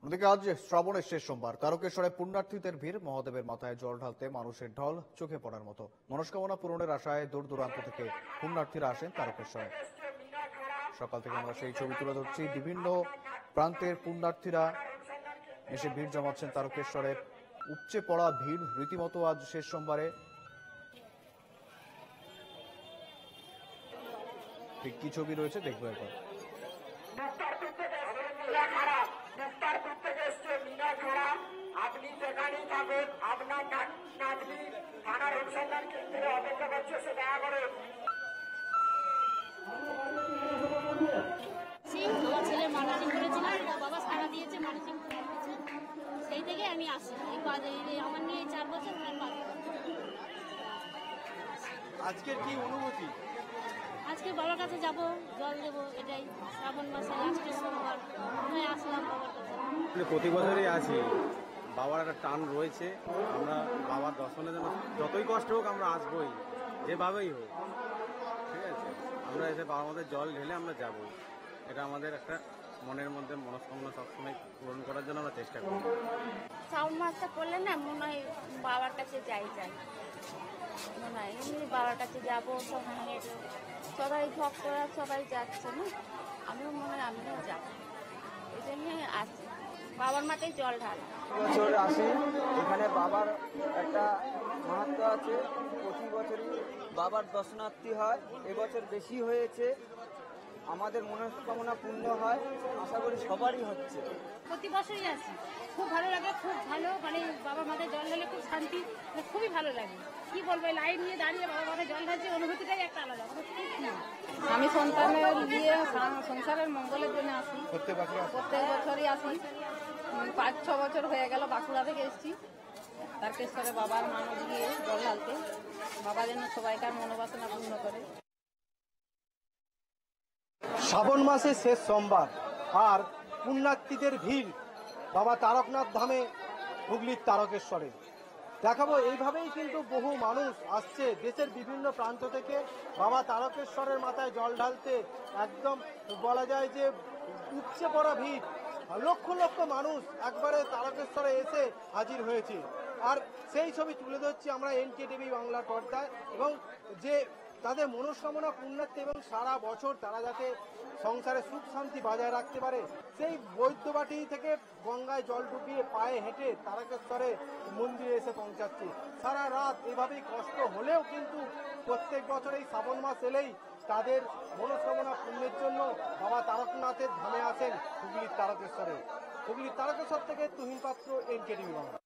অন্যদিকে আজ শ্রাবণের শেষ সোমবার তারকেশ্বরে পুণ্যার্থীদের ভিড়, মহাদেবের মাথায় জল ঢালতে মানুষের ঢল চোখে পড়ার মতো। মনস্কামনা পূরণের আশায় দূর দূরান্ত থেকে পুণ্যার্থীরা আসেন তারকেশ্বরে। সকাল থেকে আমরা সেই ছবি তুলে ধরছি। বিভিন্ন প্রান্তের পুণ্যার্থীরা এসে ভিড় জমাচ্ছেন তারকেশ্বরে। উপচে পড়া ভিড় রীতিমতো আজ শেষ সোমবারে। ঠিক কি ছবি রয়েছে দেখবো একবার। আপনি যেখানেই থাকুন আপনার নাতনি থানার অনুসন্ধান কেন্দ্রে অপেক্ষা করছে, সে দয়া করে। আমার ছেলে মানসিং করেছিলাম, বাবা সারা দিয়েছে মানসিং করেছে, সেই থেকে আমি আসি। আমার নিয়ে 4 বছর প্রায় 5 বছর। আজকের কি অনুভূতি? আজকে বাবার কাছে যাব, জল দেবো, এটাই শ্রাবণ মাসে লাস্টের সোমবার আসলাম বাবার কাছে। প্রতি বছরই আছি, বাবার একটা টান রয়েছে। আমরা বাবার দর্শনের জন্য যতই কষ্ট হোক আমরা আসবোই, যেভাবেই হোক, ঠিক আছে। আমরা এসে বাবার মধ্যে জল ঢেলে আমরা যাব, এটা আমাদের একটা মনের মধ্যে মনস্কামনা সবসময় পূরণ করার জন্য আমরা চেষ্টা করি। শ্রাবণ মাসটা পড়লে না মনে হয় বাবার কাছে যাই মনে হয় এমনি বাবার কাছে যাবো, সবাই ভক্তরা সবাই যাচ্ছে না, আমিও মনে হয় আমিও যাবো, এই জন্যে আসি বাবার মাথায় জল ঢালা। বছর আসি, এখানে বাবার একটা মাহাত্ম আছে, প্রতি বছরই বাবার দর্শনার্থী হয়, এবছর বেশি হয়েছে, আমাদের মনস্কামনা পূর্ণ হয়, আশা করি সবারই হচ্ছে। প্রতি বছরই আসি, খুব ভালো লাগে, খুব ভালো, মানে বাবার মাথায় জল ঢালে খুব শান্তি, খুবই ভালো লাগে। কি বলবো, লাইন নিয়ে দাঁড়িয়ে বাবার মাথায় জল ঢালছে, অনুভূতিটাই একটা আলাদা। আমি সন্তানের দিয়ে সংসারের মঙ্গলের জন্য আসি, প্রত্যেক বছরই আসি। 5-6 বছর হয়ে গেল বাঁকুড়া থেকে এসেছি তারকেশ্বরে বাবার মানত দিয়ে জল ঢালতে। বাবা যেন সবাইকার মনোবাসনা পূর্ণ করে। শ্রাবণ মাসের শেষ সোমবার আর পুণ্যার্থীদের ভিড় বাবা তারকনাথ ধামে, হুগলির তারকেশ্বরে। দেখাবো এইভাবেই কিন্তু বহু মানুষ আসছে দেশের বিভিন্ন প্রান্ত থেকে বাবা তারকেশ্বরের মাথায় জল ঢালতে। একদম বলা যায় যে উপচে পড়া ভিড়, লক্ষ লক্ষ মানুষ একবারে তারকেশ্বরে এসে হাজির হয়েছে। আর সেই ছবি তুলে ধরছি আমরা NKTV বাংলার পর্দায়, এবং যে তাদের মনস্কামনা পুণ্যার্থী এবং সারা বছর তারা যাতে সংসারে সুখ শান্তি বজায় রাখতে পারে, সেই বৈদ্যবাটি থেকে গঙ্গায় জল ডুবিয়ে পায়ে হেঁটে তারকেশ্বরে মন্দিরে এসে পৌঁছাচ্ছে। সারা রাত এভাবেই কষ্ট হলেও কিন্তু প্রত্যেক বছর এই শ্রাবণ মাস এলেই তাদের মনস্কামনা পূর্ণের জন্য বাবা তারকনাথের ধামে আসেন হুগলির তারকেশ্বরে। হুগলির তারকেশ্বর থেকে তুহিন পাত্র, NKTV বাংলা।